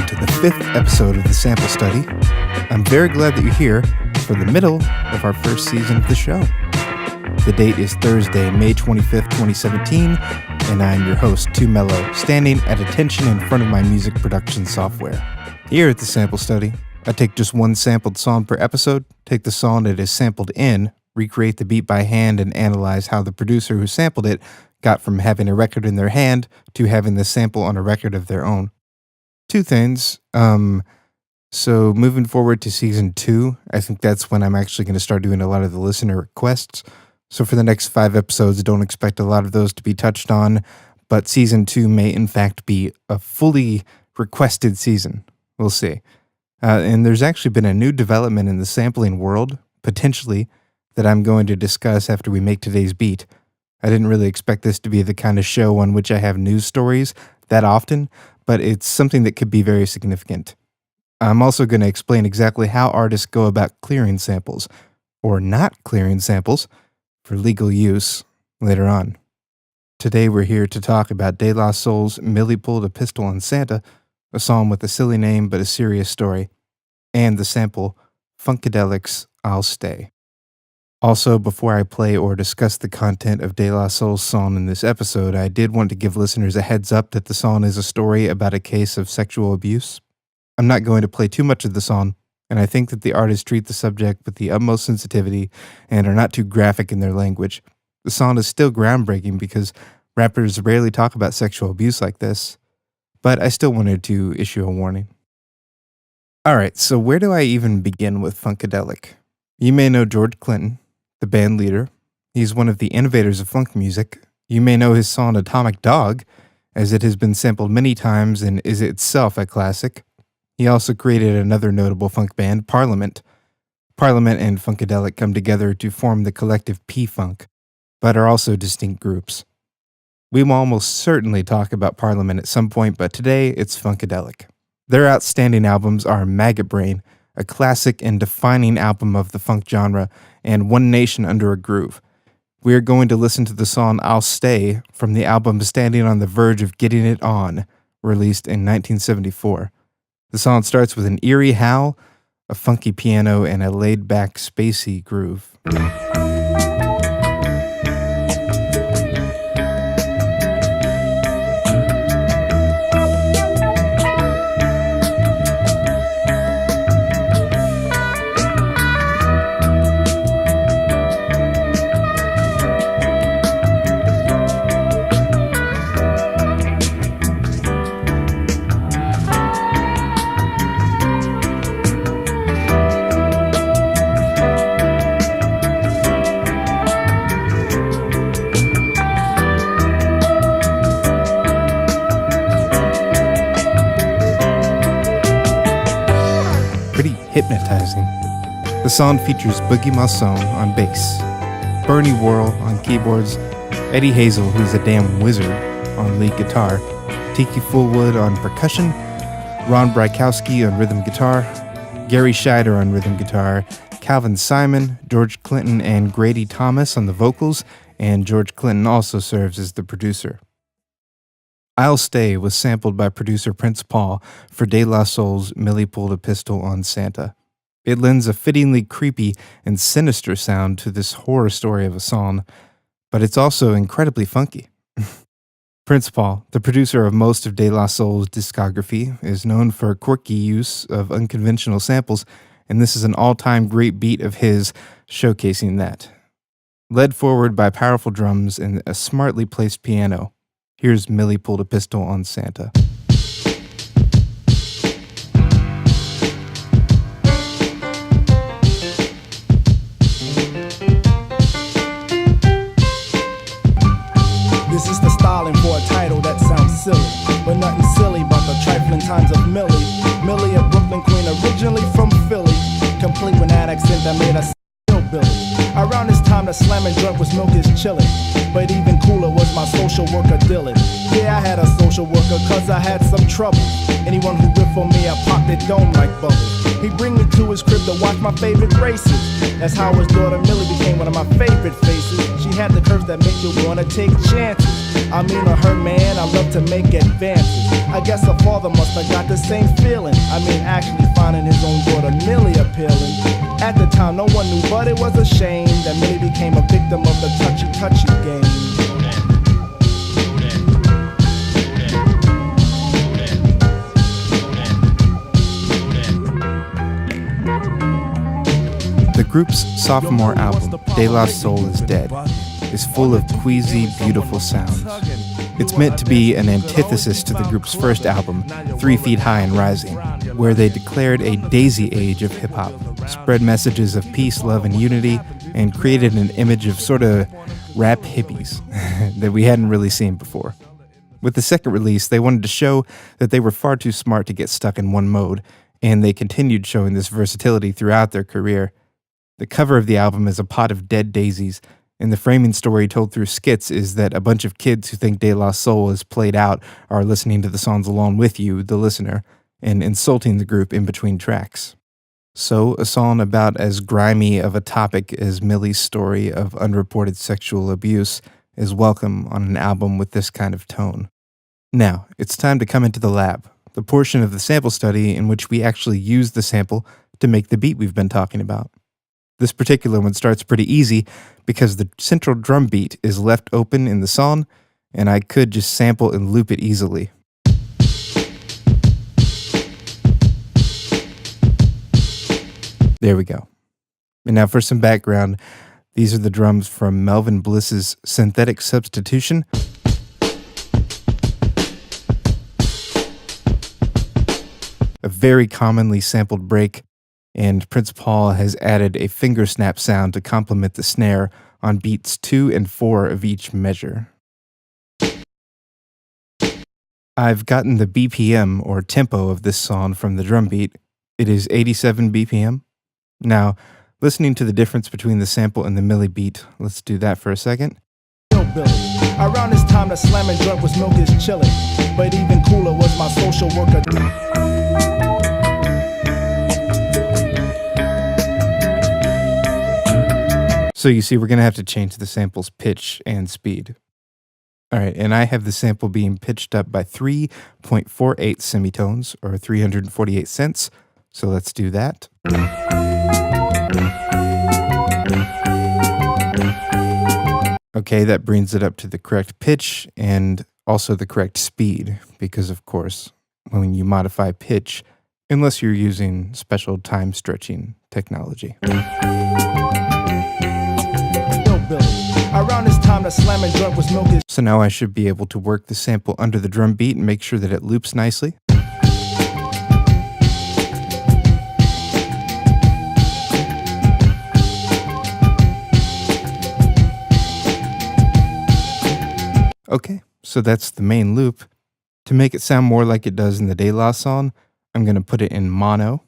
to the 5th episode of the Sample Study. I'm very glad that you're here for the middle of our first season of the show. The date is Thursday, May 25th, 2017, and I'm your host, Too Mellow, standing at attention in front of my music production software. Here at the Sample Study, I take just one sampled song per episode, take the song it is sampled in, recreate the beat by hand, and analyze how the producer who sampled it got from having a record in their hand to having the sample on a record of their own. Two things. So moving forward to season 2, I think that's when I'm actually going to start doing a lot of the listener requests. So for the next 5 episodes, don't expect a lot of those to be touched on, but season 2 may in fact be a fully requested season. We'll see. And there's actually been a new development in the sampling world, potentially, that I'm going to discuss after we make today's beat. I didn't really expect this to be the kind of show on which I have news stories that often, but it's something that could be very significant. I'm also going to explain exactly how artists go about clearing samples, or not clearing samples, for legal use later on. Today we're here to talk about De La Soul's Millie Pulled a Pistol on Santa, a song with a silly name but a serious story, and the sample Funkadelic's I'll Stay. Also, before I play or discuss the content of De La Soul's song in this episode, I did want to give listeners a heads up that the song is a story about a case of sexual abuse. I'm not going to play too much of the song, and I think that the artists treat the subject with the utmost sensitivity and are not too graphic in their language. The song is still groundbreaking because rappers rarely talk about sexual abuse like this, but I still wanted to issue a warning. Alright, so where do I even begin with Funkadelic? You may know George Clinton, the band leader. He's one of the innovators of funk music. You may know his song Atomic Dog, as it has been sampled many times and is itself a classic. He also created another notable funk band, Parliament. Parliament and Funkadelic come together to form the collective P-Funk, but are also distinct groups. We will almost certainly talk about Parliament at some point, but today it's Funkadelic. Their outstanding albums are Maggot Brain, a classic and defining album of the funk genre, and One Nation Under a Groove. We are going to listen to the song I'll Stay from the album Standing on the Verge of Getting It On, released in 1974. The song starts with an eerie howl, a funky piano, and a laid-back, spacey groove. Hypnotizing. The song features Boogie Masson on bass, Bernie Worrell on keyboards, Eddie Hazel, who's a damn wizard, on lead guitar, Tiki Fullwood on percussion, Ron Brykowski on rhythm guitar, Gary Scheider on rhythm guitar, Calvin Simon, George Clinton, and Grady Thomas on the vocals, and George Clinton also serves as the producer. I'll Stay was sampled by producer Prince Paul for De La Soul's Millie Pulled a Pistol on Santa. It lends a fittingly creepy and sinister sound to this horror story of a song, but it's also incredibly funky. Prince Paul, the producer of most of De La Soul's discography, is known for quirky use of unconventional samples, and this is an all-time great beat of his showcasing that. Led forward by powerful drums and a smartly placed piano, here's Millie Pulled a Pistol on Santa. This is the styling for a title that sounds silly, but nothing silly about the trifling times of Millie. Millie, a Brooklyn queen, originally from Philly, complete with that accent that made us hillbilly. Around this time, the slamming joint was milk is chillin', but even cooler was my social worker Dylan. Yeah, I had a social worker cause I had some trouble. Anyone who riffed on me, I popped it dome like bubbles. He'd bring me to his crib to watch my favorite races. That's how his daughter Millie became one of my favorite faces. She had the curves that make you wanna take chances. I mean, on her man, I love to make advances. I guess her father must have got the same feeling. I mean, actually finding his own daughter Millie appealing. At the time, no one knew, but it was a shame that Millie became a victim of the touchy game. The group's sophomore album, De La Soul is Dead, is full of queasy, beautiful sounds. It's meant to be an antithesis to the group's first album, 3 Feet High and Rising, where they declared a daisy age of hip-hop, spread messages of peace, love, and unity, and created an image of sort of rap hippies that we hadn't really seen before. With the second release, they wanted to show that they were far too smart to get stuck in one mode, and they continued showing this versatility throughout their career. The cover of the album is a pot of dead daisies, and the framing story told through skits is that a bunch of kids who think De La Soul is played out are listening to the songs along with you, the listener, and insulting the group in between tracks. So, a song about as grimy of a topic as Millie's story of unreported sexual abuse is welcome on an album with this kind of tone. Now, it's time to come into the lab, the portion of the sample study in which we actually use the sample to make the beat we've been talking about. This particular one starts pretty easy because the central drum beat is left open in the song, and I could just sample and loop it easily. There we go. And now for some background, these are the drums from Melvin Bliss's Synthetic Substitution. A very commonly sampled break, and Prince Paul has added a finger snap sound to complement the snare on beats 2 and 4 of each measure. I've gotten the BPM or tempo of this song from the drum beat. It is 87 BPM. Now, listening to the difference between the sample and the Millie beat, let's do that for a second. Around this time, the slamming joint was milk is chilling, but even cooler was my social worker. So you see, we're going to have to change the sample's pitch and speed. All right, and I have the sample being pitched up by 3.48 semitones, or 348 cents. So let's do that. Okay, that brings it up to the correct pitch and also the correct speed, because of course, when you modify pitch, unless you're using special time stretching technology. Around this time, the slamming joint was milk. So now I should be able to work the sample under the drum beat and make sure that it loops nicely. Okay, so that's the main loop. To make it sound more like it does in the De La song, I'm going to put it in mono.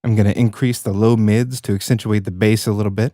I'm going to increase the low mids to accentuate the bass a little bit.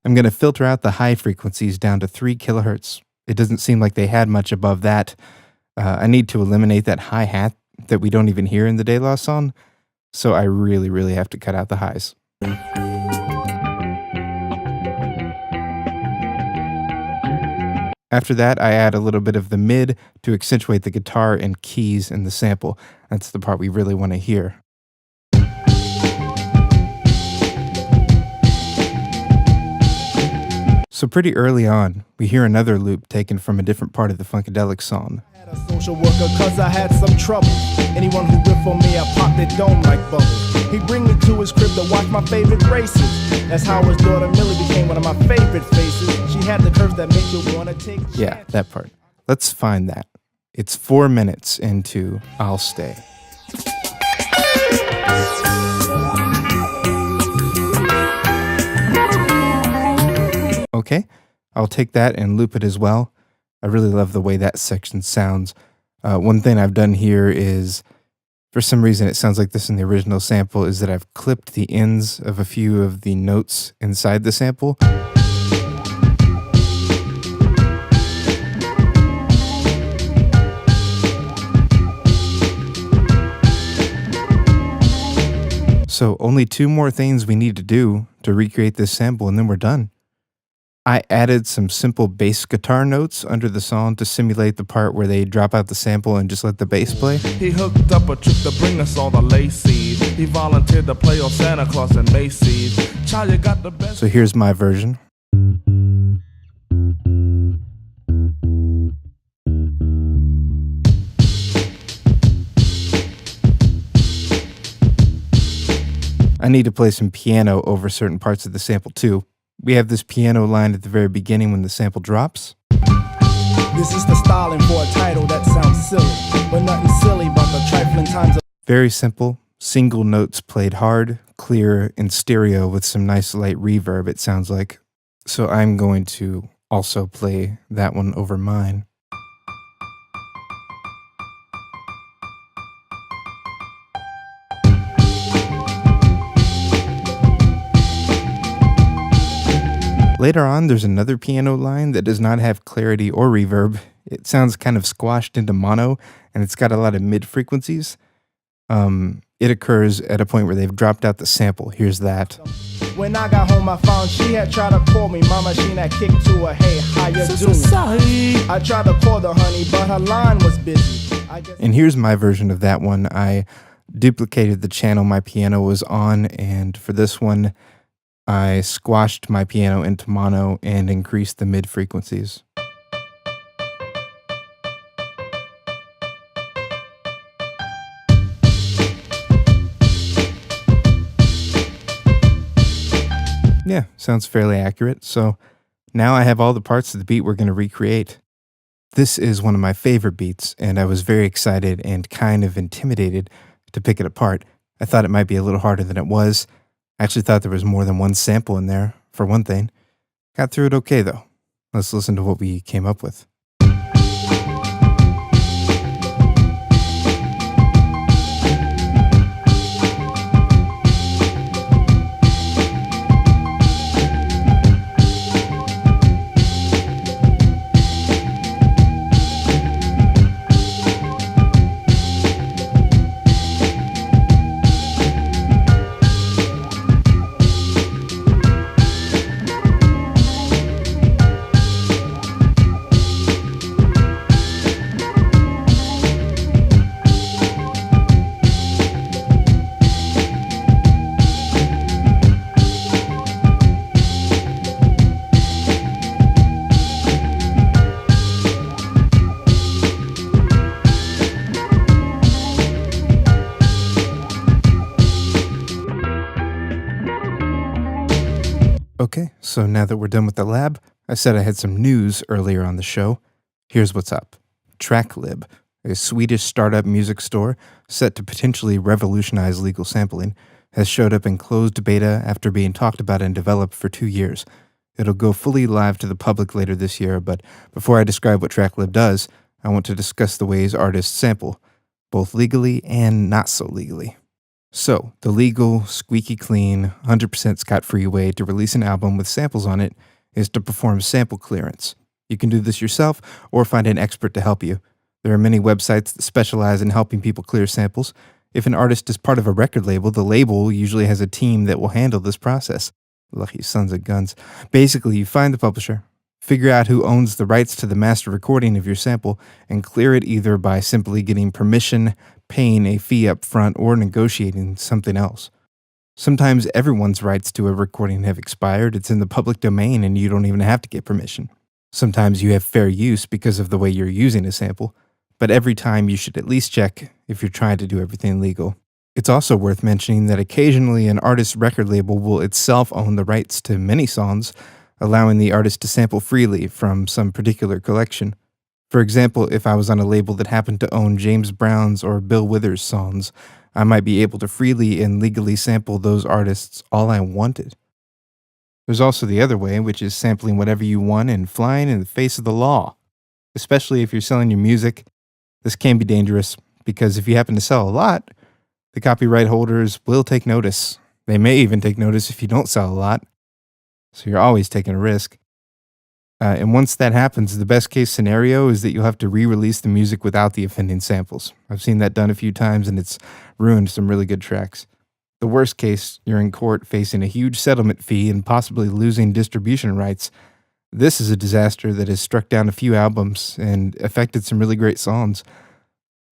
I'm going to filter out the high frequencies down to 3 kilohertz. It doesn't seem like they had much above that. I need to eliminate that hi-hat that we don't even hear in the De La song, so I really have to cut out the highs. After that, I add a little bit of the mid to accentuate the guitar and keys in the sample. That's the part we really want to hear. So pretty early on, we hear another loop taken from a different part of the Funkadelic song. I had a social worker cause I had some trouble. Anyone who ripped on me, I popped it dome like bubbles. He'd bring me to his crib to watch my favorite races. That's how his daughter Millie became one of my favorite faces. She had the curves that make you wanna take chances. Yeah, that part. Let's find that. It's 4 minutes into I'll Stay. Okay, I'll take that and loop it as well. I really love the way that section sounds. One thing I've done here is, for some reason it sounds like this in the original sample, is that I've clipped the ends of a few of the notes inside the sample. So only two more things we need to do to recreate this sample and then we're done. I added some simple bass guitar notes under the song to simulate the part where they drop out the sample and just let the bass play. He hooked up a trick to bring us all the laces. He volunteered to play on Santa Claus and Macy's. Child, you got the best. So here's my version. I need to play some piano over certain parts of the sample too. We have this piano line at the very beginning when the sample drops. This is the styling for a title that sounds silly, but nothing silly about the trifling times of Very simple, single notes played hard, clear, in stereo with some nice light reverb, it sounds like. So I'm going to also play that one over mine. Later on, there's another piano line that does not have clarity or reverb. It sounds kind of squashed into mono, and it's got a lot of mid-frequencies. It occurs at a point where they've dropped out the sample. Here's that. When I got home, I found she had tried to call me. Mama, she had kicked to her, hey, how you doing? I tried to call her, honey, but her line was busy. And here's my version of that one. I duplicated the channel my piano was on, and for this one, I squashed my piano into mono and increased the mid-frequencies. Yeah, sounds fairly accurate. So now I have all the parts of the beat we're going to recreate. This is one of my favorite beats, and I was very excited and kind of intimidated to pick it apart. I thought it might be a little harder than it was. I actually thought there was more than one sample in there, for one thing. Got through it okay, though. Let's listen to what we came up with. Okay, so now that we're done with the lab, I said I had some news earlier on the show. Here's what's up. TrackLib, a Swedish startup music store set to potentially revolutionize legal sampling, has showed up in closed beta after being talked about and developed for 2 years. It'll go fully live to the public later this year, but before I describe what TrackLib does, I want to discuss the ways artists sample, both legally and not so legally. So, the legal, squeaky clean, 100% scot-free way to release an album with samples on it is to perform sample clearance. You can do this yourself or find an expert to help you. There are many websites that specialize in helping people clear samples. If an artist is part of a record label, the label usually has a team that will handle this process. Lucky sons of guns. Basically, you find the publisher, figure out who owns the rights to the master recording of your sample, and clear it either by simply getting permission, paying a fee up front, or negotiating something else. Sometimes everyone's rights to a recording have expired. It's in the public domain and you don't even have to get permission. Sometimes you have fair use because of the way you're using a sample, but every time you should at least check if you're trying to do everything legal. It's also worth mentioning that occasionally an artist's record label will itself own the rights to many songs, allowing the artist to sample freely from some particular collection. For example, if I was on a label that happened to own James Brown's or Bill Withers' songs, I might be able to freely and legally sample those artists all I wanted. There's also the other way, which is sampling whatever you want and flying in the face of the law. Especially if you're selling your music, this can be dangerous because if you happen to sell a lot, the copyright holders will take notice. They may even take notice if you don't sell a lot. So you're always taking a risk. And once that happens, the best case scenario is that you'll have to re-release the music without the offending samples. I've seen that done a few times and it's ruined some really good tracks. The worst case, you're in court facing a huge settlement fee and possibly losing distribution rights. This is a disaster that has struck down a few albums and affected some really great songs.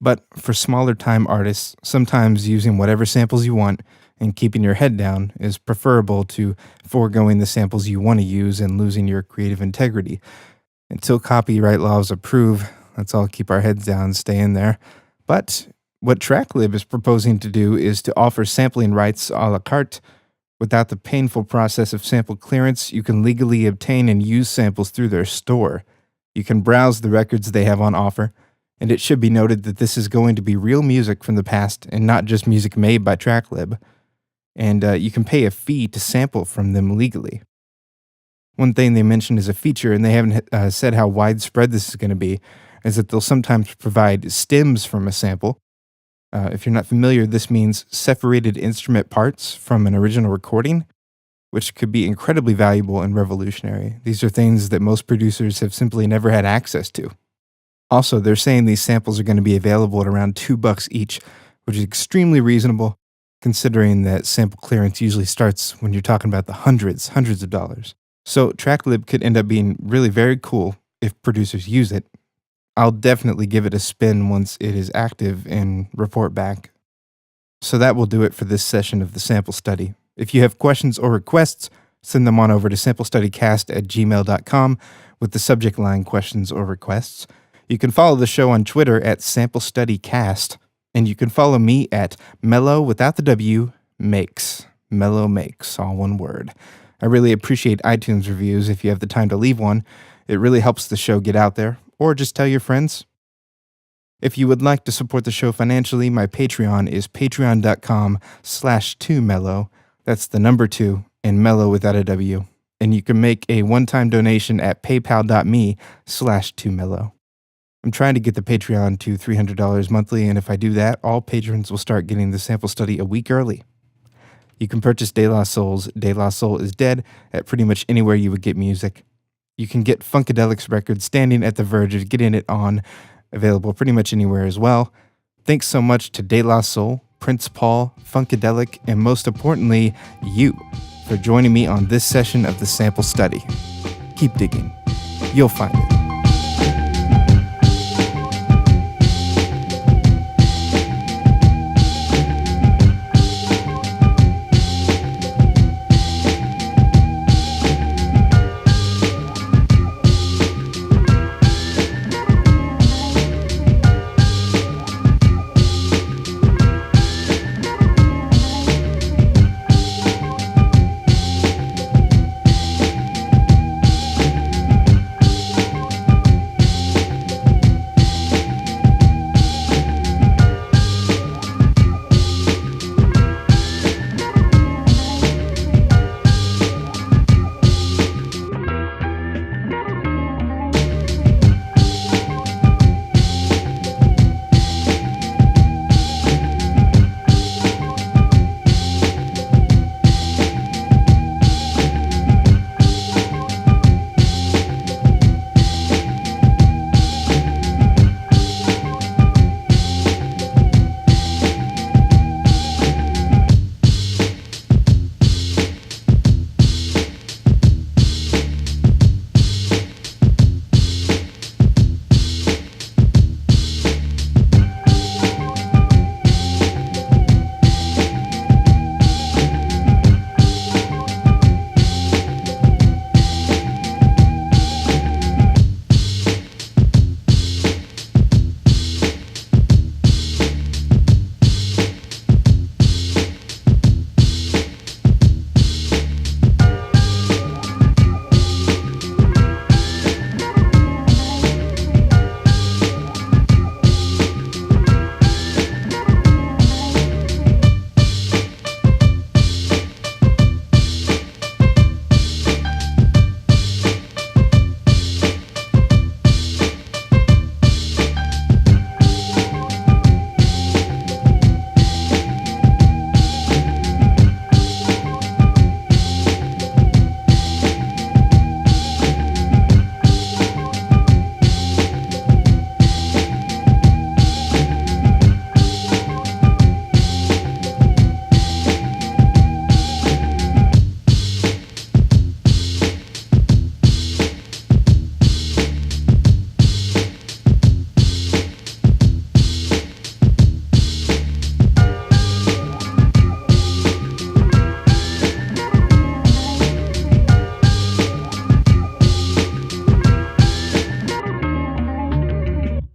But for smaller time artists, sometimes using whatever samples you want and keeping your head down is preferable to foregoing the samples you want to use and losing your creative integrity. Until copyright laws approve, let's all keep our heads down and stay in there. But what TrackLib is proposing to do is to offer sampling rights a la carte. Without the painful process of sample clearance, you can legally obtain and use samples through their store. You can browse the records they have on offer, and it should be noted that this is going to be real music from the past and not just music made by TrackLib. And you can pay a fee to sample from them legally. One thing they mentioned as a feature, and they haven't said how widespread this is going to be, is that they'll sometimes provide stems from a sample. If you're not familiar, this means separated instrument parts from an original recording, which could be incredibly valuable and revolutionary. These are things that most producers have simply never had access to. Also, they're saying these samples are going to be available at around $2 each, which is extremely reasonable, considering that sample clearance usually starts when you're talking about the hundreds of dollars. So TrackLib could end up being really very cool if producers use it. I'll definitely give it a spin once it is active and report back. So that will do it for this session of the Sample Study. If you have questions or requests, send them on over to samplestudycast@gmail.com with the subject line questions or requests. You can follow the show on Twitter at samplestudycast, and you can follow me at Mellow without the W Makes. Mellow Makes, all one word. I really appreciate iTunes reviews if you have the time to leave one. It really helps the show get out there. Or just tell your friends. If you would like to support the show financially, my Patreon is patreon.com/2mellow. That's the number 2 and mellow without a W. And you can make a one-time donation at paypal.me/2mellow. I'm trying to get the Patreon to $300 monthly, and if I do that, all patrons will start getting the sample study a week early. You can purchase De La Soul's De La Soul is Dead at pretty much anywhere you would get music. You can get Funkadelic's record Standing at the Verge of Getting It On, available pretty much anywhere as well. Thanks so much to De La Soul, Prince Paul, Funkadelic, and most importantly, you, for joining me on this session of the Sample Study. Keep digging. You'll find it.